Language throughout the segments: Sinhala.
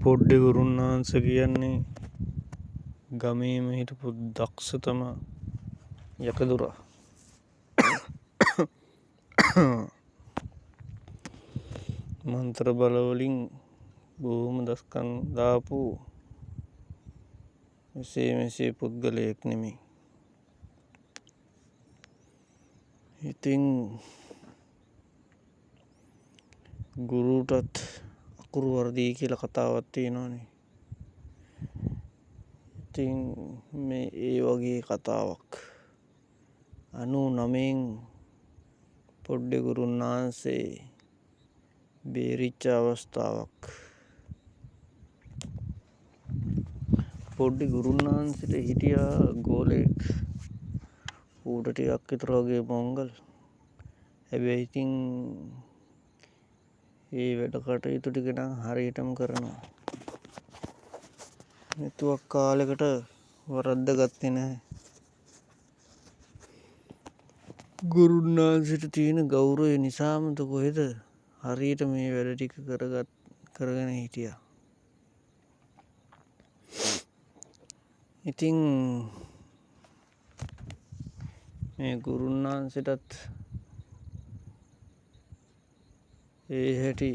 පොඩ්ඩි ගුරුන්නාන්ස කියන්නේ ගමේම හිටපු දක්ෂතම යකදුරා. මන්ත්‍ර බලවලින් බොහොම දස්කන් දාපු මෙසේ මෙසේ පුද්ගලයෙක් නෙමේ. ඉතිං ගුරුටත් අකුරු වර්දී කියල කතාවත් තියෙනවානේ. ඉතිං මේ ඒ වගේ කතාවක් 99 පොඩ්ඩි ගුරුන්නාන්සේ බේරිච්ච අවස්ථාවක්. පොඩ්ඩි ගුරුන්නාන්සට හිටියා ගෝලෙක් ඌට ටිකක් විතර වගේ මොංගල්. හැබැයි ඉතින් ඒ වැඩ කටයුතු ටික නම් හරියටම කරනවා. නැතුවක් කාලෙකට වරද්ද ගත්තේ නැහැ. ගුරුන්නාන්සට තියෙන ගෞරවය නිසාමද කොහෙද හරියට මේ වැඩ ටික කරගෙන හිටියා. ඉතිං මේ ගුරුන්නාන්සටත් ඒ හැටි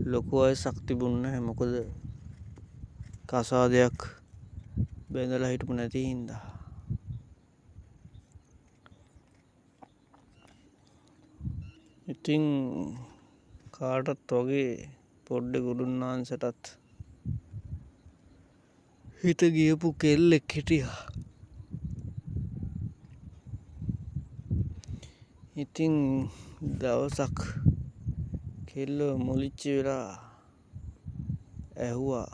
ලොකු අයසක් තිබුන්න නැහැ. මොකද කසාදයක් බැඳලා හිටපු නැති හින්දා. ඉතිං කාටත් වගේ පොඩ්ඩි ගුරුන්නාන්සටත් හිට ගියපු කෙල්ලෙක් හිටියා. ඉතිං දවසක් කෙල්ලෝ මුලිච්චි වෙලා ඇහුවා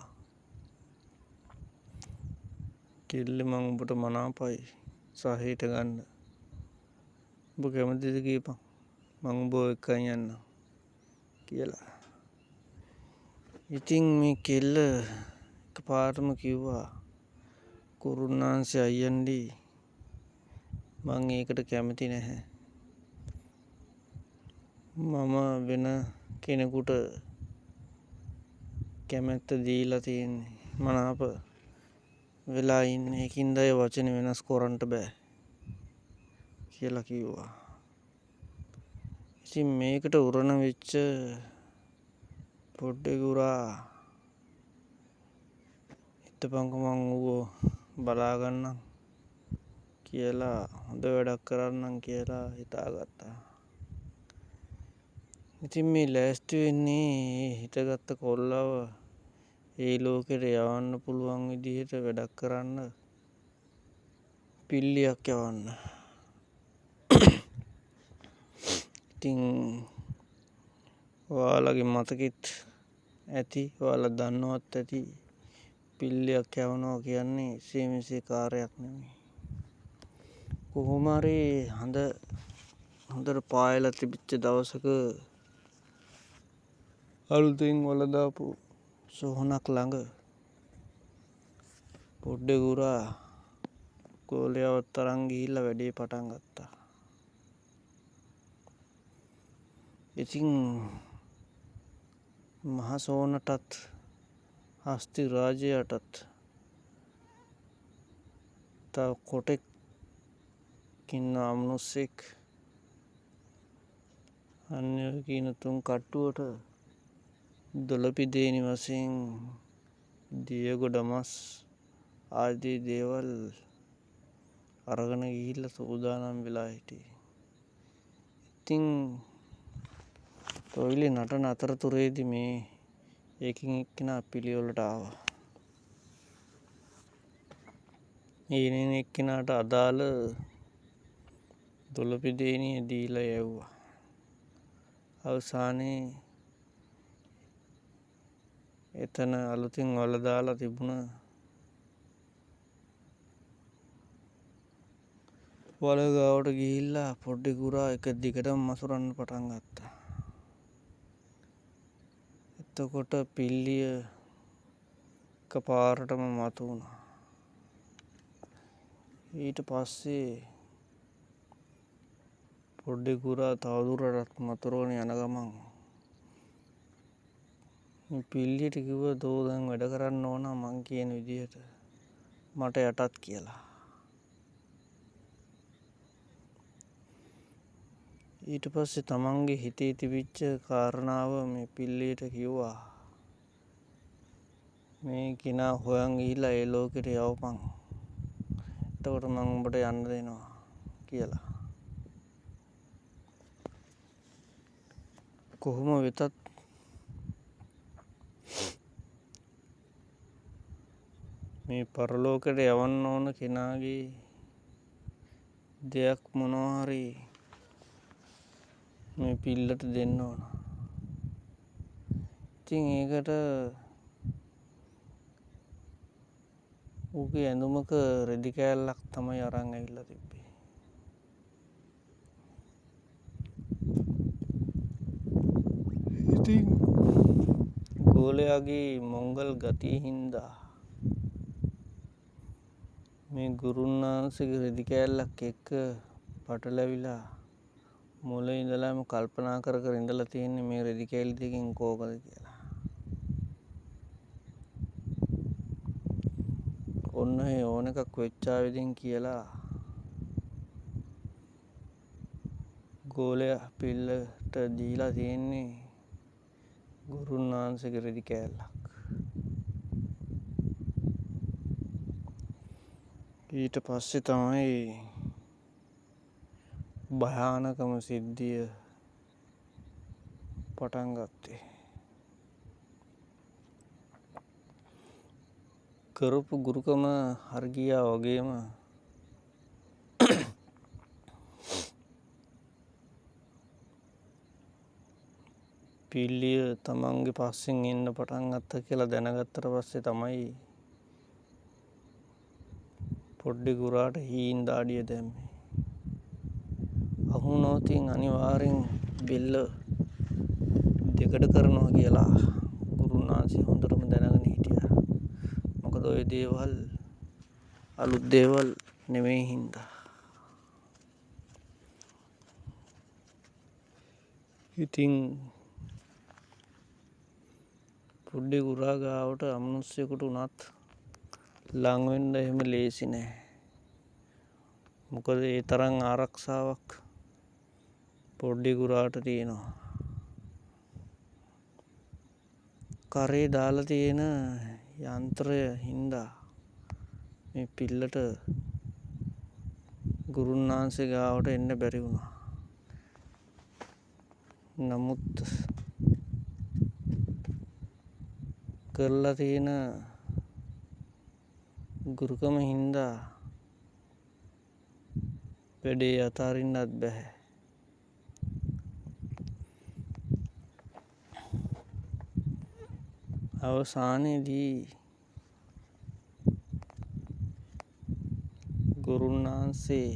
කෙල්ලෙ මං උඹට මනාපයි සහයට ගන්න. උඹ කැමතිද කියපන් මං උඹ එක්කන් යන්නම් කියලා. ඉතිං මේ කෙල්ල එක පාරටම කිව්වා ගුරුන්නාන්සේ අයියන්ඩි මං ඒකට කැමති නැහැ. මම වෙන කෙනෙකුට කැමැත්ත දීලා තියෙන්නේ මනාප වෙලා ඉන්න එකින්ද ඒ වචන වෙනස් කොරන්ට බෑ කියලා කිව්වා. ඉතින් මේකට උරණ වෙච්ච පොඩ්ඩි ගුරා හිටපන්කො මං ඌව බලාගන්නම් කියලා හොඳ වැඩක් කරන්නම් කියලා හිතාගත්තා. ඉතින් මේ ලෑස්ති වෙන්නේ හිටගත්ත කොල්ලව ඒ ලෝකෙට යවන්න පුළුවන් විදිහට වැඩක් කරන්න පිල්ලියක් යවන්න. ඉතිං ඔයාලගේ මතකෙත් ඇති ඔයාලා දන්නවත් ඇති පිල්ලියක් යවනවා කියන්නේ එසේ මෙසේ කාර්යයක් නෙමෙයි. කොහොමහරි හොඳට පායලා තිබිච්ච දවසක අලුතින් වලදාපු සොහොනක් ළඟ පොඩ්ඩි ගුරා ගෝලයාවත් අරන් ගිහිල්ලා වැඩේ පටන් ගත්තා. ඉතින් මහ සෝනටත් හස්ති රාජයාටත් තව කොටෙක් ඉන්නවා අමනුස්සෙක්. අන්න ඔය කියන තුන් කට්ටුවට දොළපිදේනි වශයෙන් දියගොඩ මස් ආදී දේවල් අරගෙන ගිහිල්ලා සූදානම් වෙලා හිටියේ. ඉතින් තොයිලේ නටන අතරතුරේදී මේ එකින් එක්කෙනා පිළිවෙලට ආවා. ඒ එක්කෙනාට අදාළ දොළපිදේනිය දීලා යැව්වා. අවසානයේ එතන අලුතින් වලදාලා තිබුණ වලගාවට ගිහිල්ලා පොඩ්ඩි ගුරා එක දිගටම මසුරන්න පටන් ගත්තා. එතකොට පිල්ලිය එක පාරටම මතු වුණා. ඊට පස්සේ පොඩ්ඩි ගුරා තවදුරටත් මතුරවන යන ගමන් පිල්ලියට කිව්ව තෝ දැන් වැඩ කරන්න ඕන මං කියන විදිහට මට යටත් කියලා. ඊට පස්සේ තමන්ගේ හිතේ තිබිච්ච කාරණාව මේ පිල්ලියට කිව්වා මේ කෙනා හොයන් ගිහිල්ලා ඒ ලෝකෙට යවපන්. එතකොට මං උඹට යන්න දෙනවා කියලා. කොහොම වෙතත් මේ පරලෝකෙට යවන්න ඕන කෙනාගේ දෙයක් මොනවා හරි මේ පිල්ලට දෙන්න ඕන. ඉතින් ඒකට ඌගේ ඇඳුමක රෙදි කෑල්ලක් තමයි අරන් ඇවිල්ලා තිබ්බේ. ඉතින් ගෝලයාගේ මොංගල් ගතිය හින්දා මේ ගුරුන් වහන්සේගේ රෙදි කෑල්ලක් එක්ක පටලැවිලා මුලින් ඉඳලාම කල්පනා කර කර ඉඳලා තියෙන්නේ මේ රෙදි කෑලි දෙකෙන් කෝකද කියලා. ඔන්න ඒ ඕන එකක් වෙච්චාවෙදින් කියලා ගෝලයා පිල්ලට දීලා තියෙන්නේ ගුරුන් වහන්සේගේ රෙදි කෑල්ලක්. ඊට පස්සේ තමයි භයානකම සිද්ධිය පටන් ගත්තේ. කරපු ගුරුකම හරි ගියා වගේම පිල්ලිය තමන්ගේ පස්සෙන් එන්න පටන් ගත්ත කියලා දැනගත්තට පස්සේ තමයි පොඩ්ඩි ගුරාට හීන් දාඩිය දැම්මේ. අහුනොතින් අනිවාර්යෙන් බෙල්ල දෙකඩ කරනවා කියලා ගුරුන් වහන්සේ හොඳටම දැනගෙන හිටියා. මොකද ඔය දේවල් අලුත් දේවල් නෙමෙයි හින්දා. ඉතින් පොඩ්ඩි ගුරා ගාවට අමනුෂ්‍යයෙකුට උනත් ලං වෙන්න එහෙම ලේසි නෑ. මොකද ඒ තරම් ආරක්ෂාවක් පොඩ්ඩි ගුරාට තියෙනවා. කරේ දාලා තියෙන යන්ත්‍රය හින්දා මේ පිල්ලට ගුරුන් වහන්සේ ගාවට එන්න බැරි වුණා. නමුත් කරලා තියෙන ගුරුකම හින්දා වැඩේ අතාරින්නත් බැහැ. අවසානයේදී ගුරුන් වහන්සේ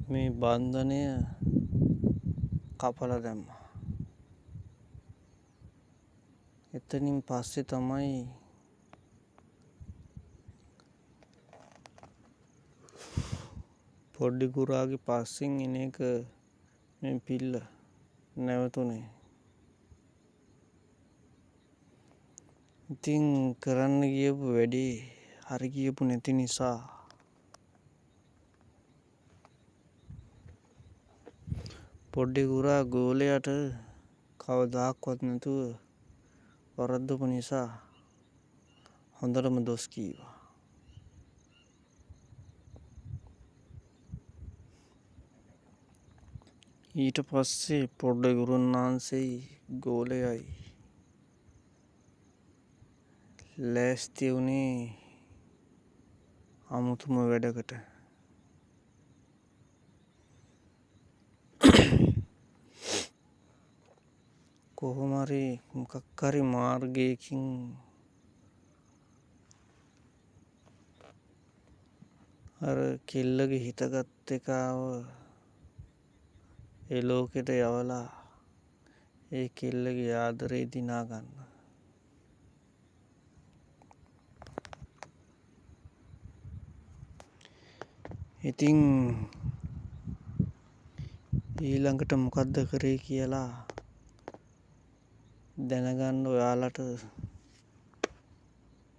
මේ බන්ධනය කපලා දැම්මා. එතනින් පස්සේ තමයි පොඩ්ඩි ගුරාගේ පස්සෙන් එන එක මේ පිල්ල නැවතුනේ. ඉතින් කරන්න ගියපු වැඩේ හරි ගියපු නැති නිසා පොඩ්ඩි ගුරා ගෝලයට කවදාක්වත් නැතුව වරද්දපු නිසා හොඳටම දොස් කීවා. ඊට පස්සේ පොඩ්ඩි ගුරුන් වහන්සේයි ගෝලයයි ලෑස්ති වුණේ අමුතුම වැඩකට. කොහොම හරි මොකක් හරි මාර්ගයකින් අර කෙල්ලගේ හිතගත් එකාව ඒ ලෝකෙට යවලා ඒ කෙල්ලගේ ආදරේ දිනා ගන්න. ඉතින් ඊළඟට මොකක්ද කරේ කියලා දැනගන්න ඔයාලට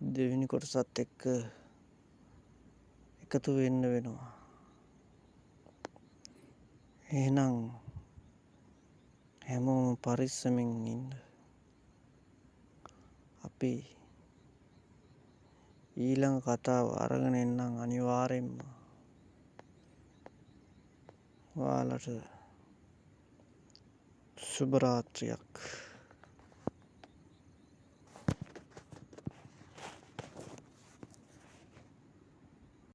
දෙවෙනි කොටසත් එක්ක එකතු වෙන්න වෙනවා. එහෙනම් හැමෝම පරිස්සමින් ඉන්න. අපි ඊළඟ කතාව අරගෙන එන්නම් අනිවාර්යෙන්ම. ඔයාලට සුබ රාත්‍රියක්.